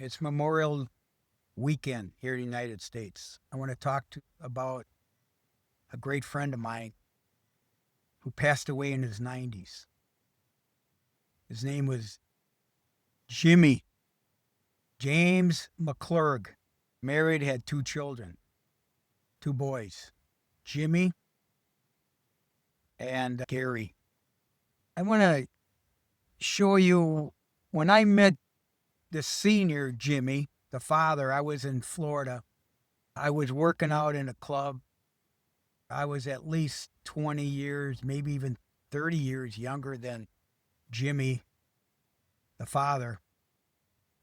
It's Memorial Weekend here in the United States. I want to about a great friend of mine who passed away in his 90s. His name was Jimmy James McClurg. Married, had two children, two boys, Jimmy and Gary. I want to show you when I met the senior Jimmy, the father. I was in Florida. I was working out in a club. I was at least 20 years, maybe even 30 years younger than Jimmy, the father.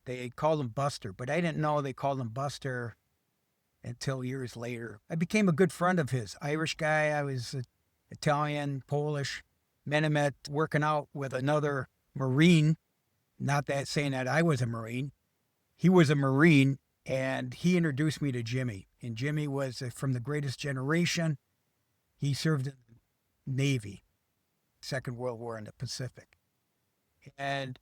They called him Buster, but I didn't know they called him Buster until years later. I became a good friend of his. Irish guy. I was Italian, Polish. Met him at working out with another Marine. Not that saying that I was a Marine. He was a Marine, and he introduced me to Jimmy. And Jimmy was from the greatest generation. He served in the Navy, Second World War in the Pacific. And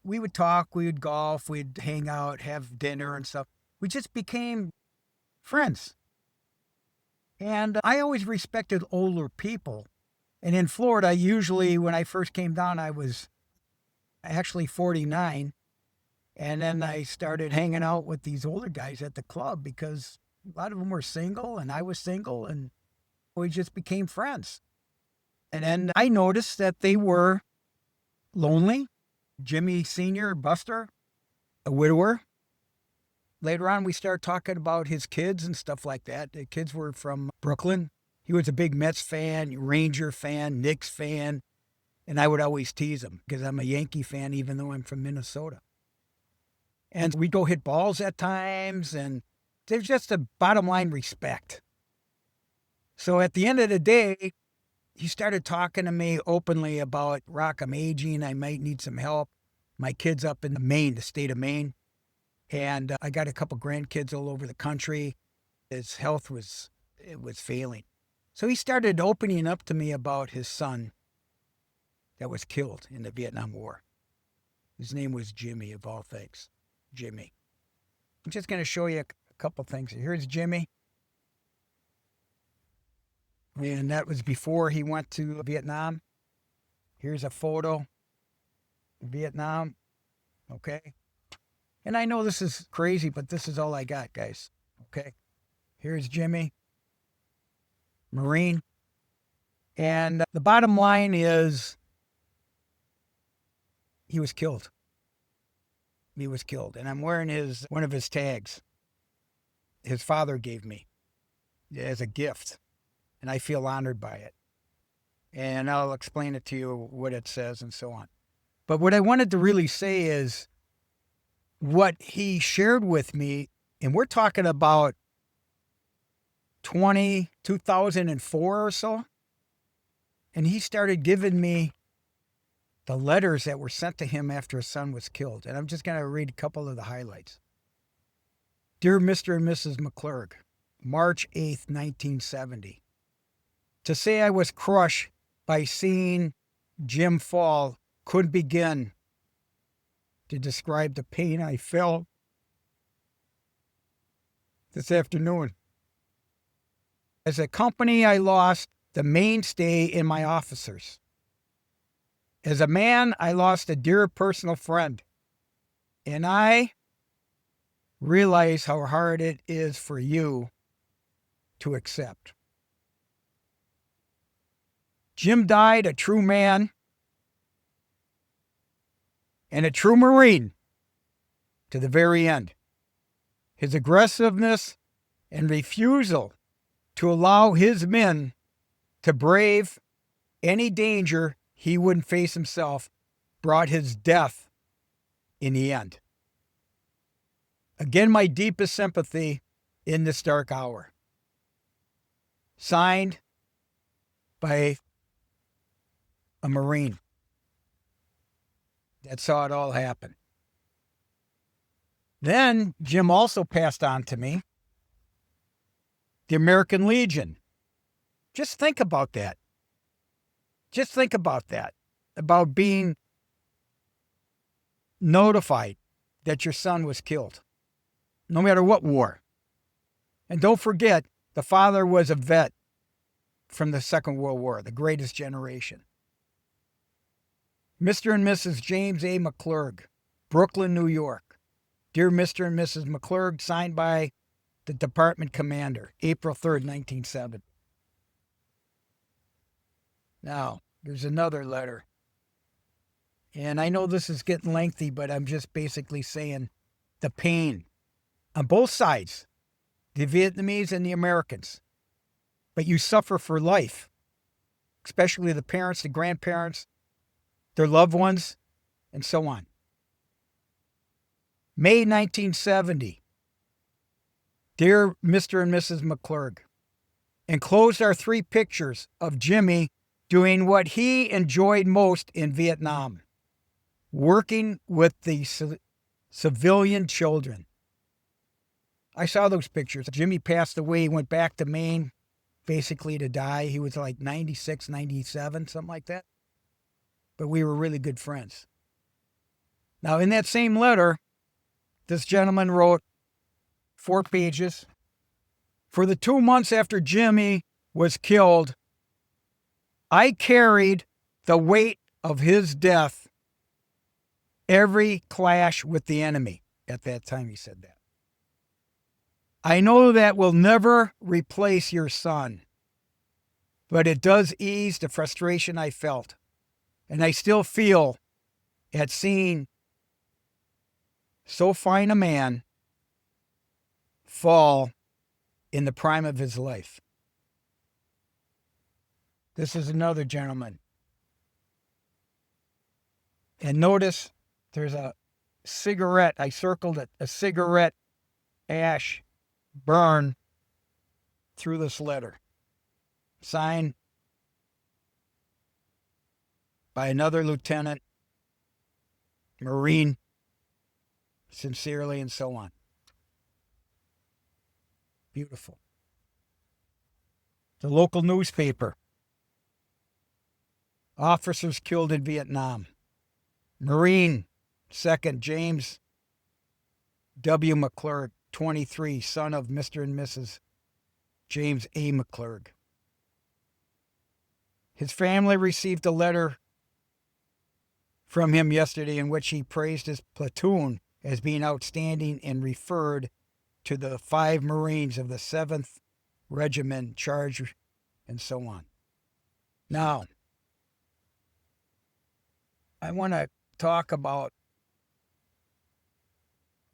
we would talk, we would golf, we'd hang out, have dinner and stuff. We just became friends. And I always respected older people. And in Florida, usually when I first came down, I was actually 49. And then I started hanging out with these older guys at the club because a lot of them were single and I was single, and we just became friends. And then I noticed that they were lonely. Jimmy Sr., Buster, a widower. Later on, we started talking about his kids and stuff like that. The kids were from Brooklyn. He was a big Mets fan, Ranger fan, Knicks fan. And I would always tease him because I'm a Yankee fan, even though I'm from Minnesota. And we'd go hit balls at times, and there's just a bottom line respect. So at the end of the day, he started talking to me openly about, Rock, I'm aging. I might need some help. My kid's up in Maine, the state of Maine. And I got a couple grandkids all over the country. His health was failing. So he started opening up to me about his son that was killed in the Vietnam War. His name was Jimmy, of all things. Jimmy. I'm just going to show you a couple things. Here's Jimmy. And that was before he went to Vietnam. Here's a photo of Vietnam. Okay. And I know this is crazy, but this is all I got, guys. Okay. Here's Jimmy, Marine. And the bottom line is he was killed. He was killed. And I'm wearing one of his tags his father gave me as a gift. And I feel honored by it. And I'll explain it to you, what it says and so on. But what I wanted to really say is what he shared with me, and we're talking about 2004 or so. And he started giving me the letters that were sent to him after his son was killed. And I'm just going to read a couple of the highlights. Dear Mr. and Mrs. McClurg, March 8th, 1970. To say I was crushed by seeing Jim fall could begin to describe the pain I felt this afternoon. As a company, I lost the mainstay in my officers. As a man, I lost a dear personal friend. And I realize how hard it is for you to accept. Jim died a true man and a true Marine to the very end. His aggressiveness and refusal to allow his men to brave any danger he wouldn't face himself brought his death in the end. Again, my deepest sympathy in this dark hour. Signed by a Marine that saw it all happen. Then Jim also passed on to me the American Legion. Just think about that. Just think about that, about being notified that your son was killed, no matter what war. And don't forget, the father was a vet from the Second World War, the greatest generation. Mr. and Mrs. James A. McClurg, Brooklyn, New York. Dear Mr. and Mrs. McClurg, signed by the department commander, April 3rd, 1970. Now, there's another letter. And I know this is getting lengthy, but I'm just basically saying the pain on both sides, the Vietnamese and the Americans. But you suffer for life, especially the parents, the grandparents, their loved ones, and so on. May 1970. Dear Mr. and Mrs. McClurg, enclosed are 3 pictures of Jimmy doing what he enjoyed most in Vietnam, working with the civilian children. I saw those pictures. Jimmy passed away. He went back to Maine basically to die. He was like 96, 97, something like that. But we were really good friends. Now, in that same letter, this gentleman wrote 4 pages. For the 2 months after Jimmy was killed, I carried the weight of his death every clash with the enemy. At that time, he said that. I know that will never replace your son, but it does ease the frustration I felt. And I still feel at seeing so fine a man fall in the prime of his life. This is another gentleman. And notice there's a cigarette. I circled it. A cigarette ash burn through this letter. Signed by another lieutenant, Marine, sincerely, and so on. Beautiful. The local newspaper. Officers killed in Vietnam. Marine, 2nd James W. McClurg, 23, son of Mr. and Mrs. James A. McClurg. His family received a letter from him yesterday in which he praised his platoon as being outstanding and referred to the 5 Marines of the 7th Regiment charged and so on. Now, I want to talk about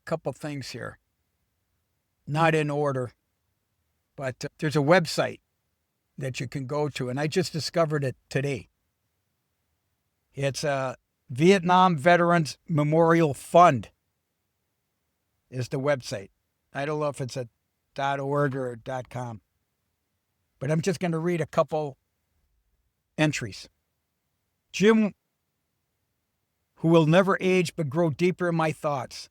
a couple things here. Not in order, but there's a website that you can go to, and I just discovered it today. It's a Vietnam Veterans Memorial Fund is the website. I don't know if it's a .org or .com, but I'm just going to read a couple entries. Jim, who will never age but grow deeper in my thoughts.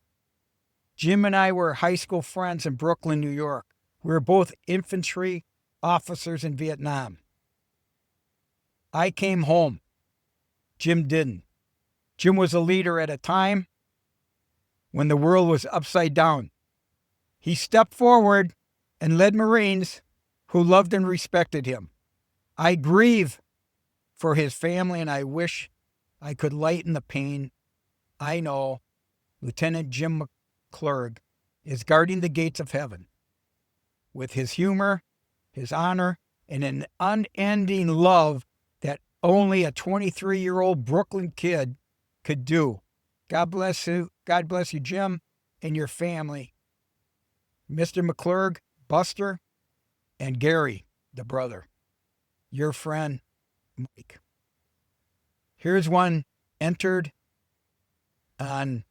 Jim and I were high school friends in Brooklyn, New York. We were both infantry officers in Vietnam. I came home. Jim didn't. Jim was a leader at a time when the world was upside down. He stepped forward and led Marines who loved and respected him. I grieve for his family, and I wish I could lighten the pain. I know Lieutenant Jim McClurg is guarding the gates of heaven with his humor, his honor, and an unending love that only a 23-year-old Brooklyn kid could do. God bless you. God bless you, Jim, and your family. Mr. McClurg, Buster, and Gary, the brother. Your friend, Mike. Here's one entered on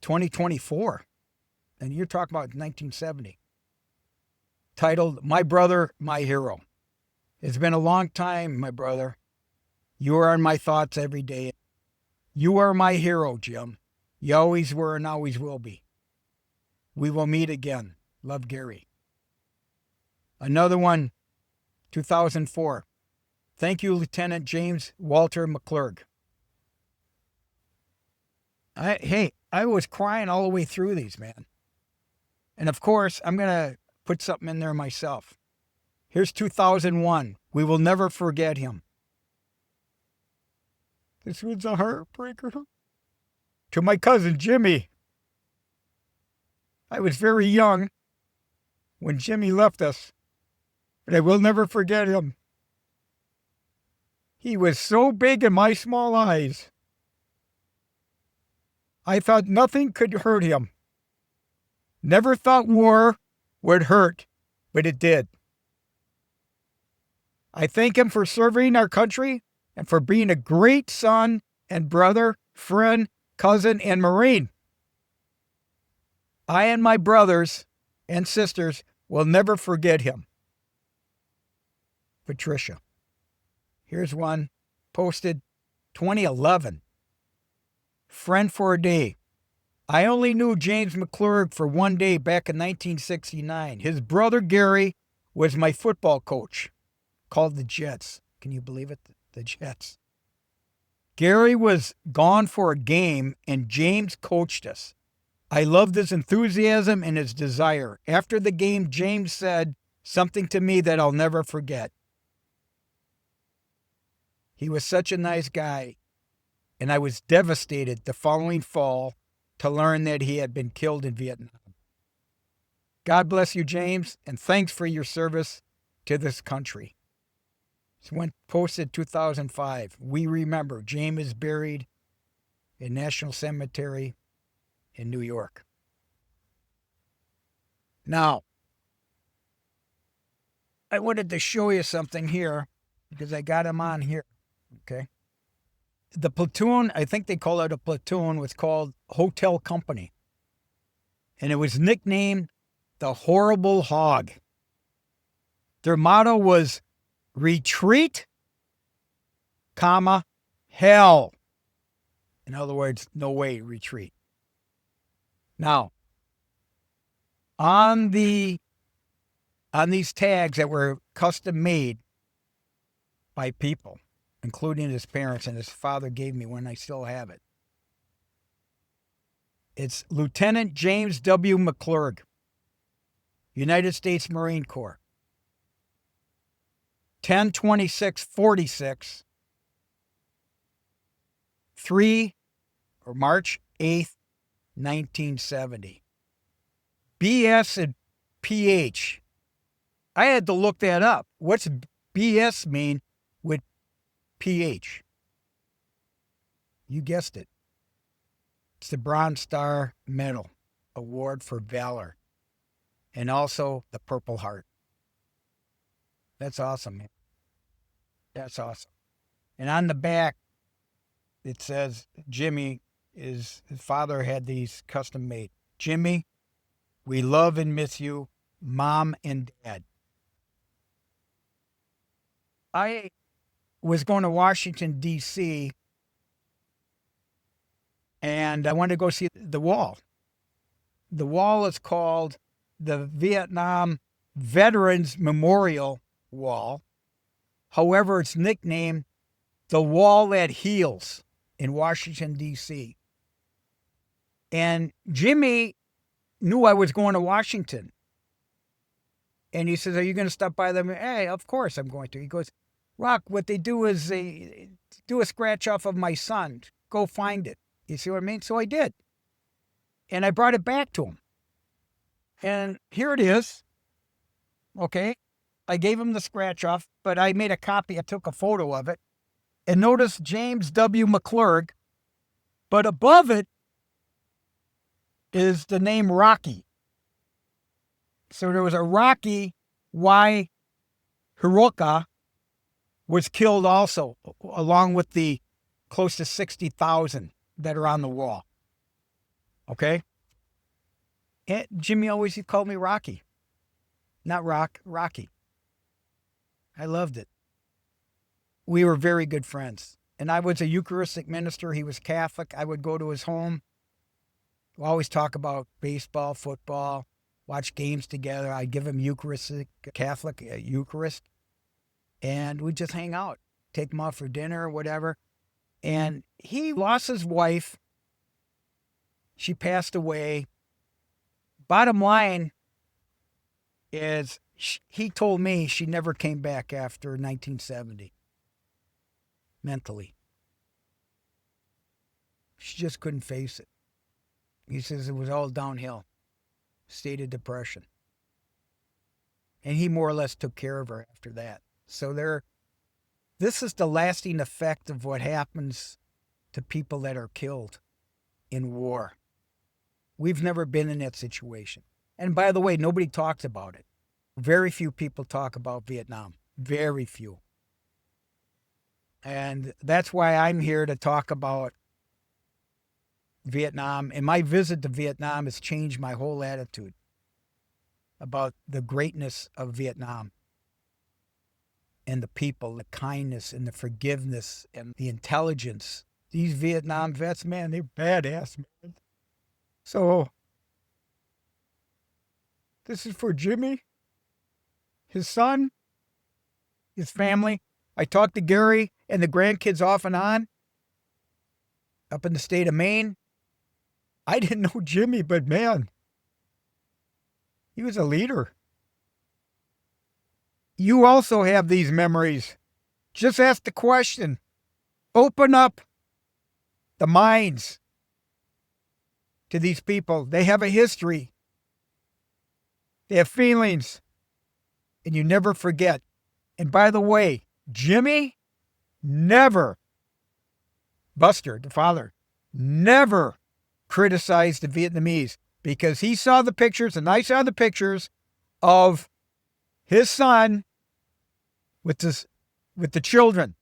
2024, and you're talking about 1970. Titled, My Brother, My Hero. It's been a long time, my brother. You are in my thoughts every day. You are my hero, Jim. You always were and always will be. We will meet again. Love, Gary. Another one, 2004. Thank you, Lieutenant James Walter McClurg. I was crying all the way through these, man. And of course, I'm going to put something in there myself. Here's 2001. We will never forget him. This was a heartbreaker. To my cousin Jimmy. I was very young when Jimmy left us, but I will never forget him. He was so big in my small eyes. I thought nothing could hurt him. Never thought war would hurt, but it did. I thank him for serving our country and for being a great son and brother, friend, cousin, and Marine. I and my brothers and sisters will never forget him. Patricia. Here's one posted 2011. Friend for a day. I only knew James McClurg for one day back in 1969. His brother Gary was my football coach, called the Jets. Can you believe it? The Jets. Gary was gone for a game, and James coached us. I loved his enthusiasm and his desire. After the game, James said something to me that I'll never forget. He was such a nice guy, and I was devastated the following fall to learn that he had been killed in Vietnam. God bless you, James, and thanks for your service to this country. This one posted 2005. We remember James is buried in National Cemetery in New York. Now, I wanted to show you something here because I got him on here. Okay. The platoon, I think they call it a platoon, was called Hotel Company. And it was nicknamed the Horrible Hog. Their motto was retreat, comma, hell. In other words, no way, retreat. Now, on these tags that were custom made by people, including his parents, and his father gave me one, I still have it. It's Lieutenant James W. McClurg, United States Marine Corps. 10/26/46, March 8th, 1970. BS and PH. I had to look that up. What's BS mean with PH? You guessed it. It's the Bronze Star Medal Award for Valor, and also the Purple Heart. That's awesome, man. That's awesome. And on the back, it says his father had these custom made. Jimmy, we love and miss you, Mom and Dad. I was going to Washington, D.C., and I wanted to go see the wall. The wall is called the Vietnam Veterans Memorial Wall. However, it's nicknamed the Wall That Heals in Washington, D.C. And Jimmy knew I was going to Washington. And he says, are you going to stop by them? Hey, of course I'm going to. He goes, Rock, what they do is they do a scratch off of my son. Go find it. You see what I mean? So I did. And I brought it back to him. And here it is. Okay. I gave him the scratch off, but I made a copy. I took a photo of it. And notice James W. McClurg. But above it is the name Rocky. So there was a Rocky Y. Hiroka was killed also, along with the close to 60,000 that are on the wall. Okay? And Jimmy always called me Rocky. Not Rock, Rocky. I loved it. We were very good friends. And I was a Eucharistic minister. He was Catholic. I would go to his home. We always talk about baseball, football, watch games together. I'd give him Eucharistic, Catholic, Eucharist. And we'd just hang out, take him out for dinner or whatever. And he lost his wife She passed away. Bottom line is, he told me she never came back after 1970 mentally. She just couldn't face it. He says it was all downhill, state of depression. And he more or less took care of her after that. So this is the lasting effect of what happens to people that are killed in war. We've never been in that situation. And by the way, nobody talks about it. Very few people talk about Vietnam. Very few. And that's why I'm here to talk about Vietnam. And my visit to Vietnam has changed my whole attitude about the greatness of Vietnam and the people, the kindness and the forgiveness and the intelligence. These Vietnam vets, man, they're badass, man. So this is for Jimmy, his son, his family. I talked to Gary and the grandkids off and on up in the state of Maine. I didn't know Jimmy, but man, he was a leader. You also have these memories. Just ask the question. Open up the minds to these people. They have a history. They have feelings. And you never forget. And by the way, Jimmy never, Buster, the father, never criticized the Vietnamese because he saw the pictures and I saw the pictures of his son with the children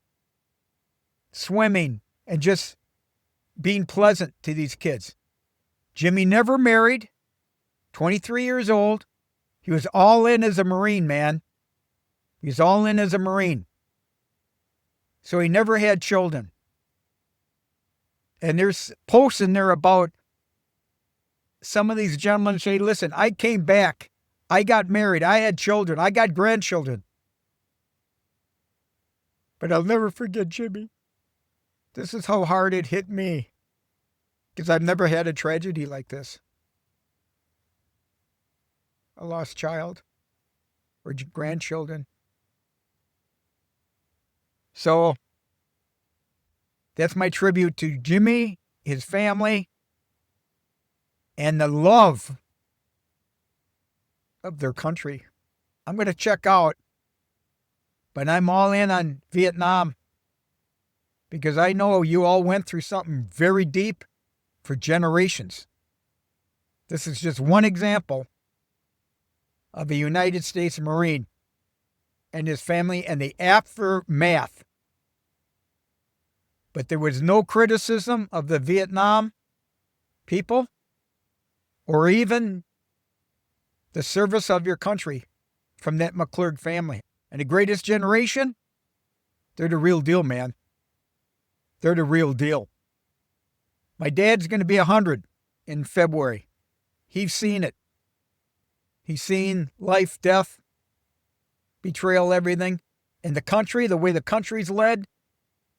swimming and just being pleasant to these kids. Jimmy never married, 23 years old. He was all in as a Marine, man. He was all in as a Marine. So he never had children. And there's posts in there about some of these gentlemen say, listen, I came back. I got married. I had children. I got grandchildren. But I'll never forget Jimmy. This is how hard it hit me. Because I've never had a tragedy like this. A lost child or grandchildren. So that's my tribute to Jimmy, his family, and the love of their country. I'm going to check out, but I'm all in on Vietnam because I know you all went through something very deep for generations. This is just one example of a United States Marine and his family and the aftermath. But there was no criticism of the Vietnam people or even the service of your country from that McClurg family. And the greatest generation, they're the real deal, man. They're the real deal. My dad's going to be 100 in February. He's seen it. He's seen life, death, betrayal, everything. And the country, the way the country's led,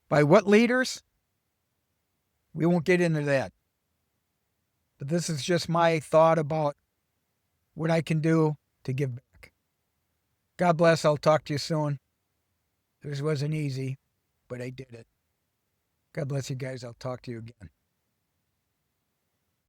by what leaders? We won't get into that. But this is just my thought about what I can do to give back. God bless. I'll talk to you soon. This wasn't easy, but I did it. God bless you guys. I'll talk to you again.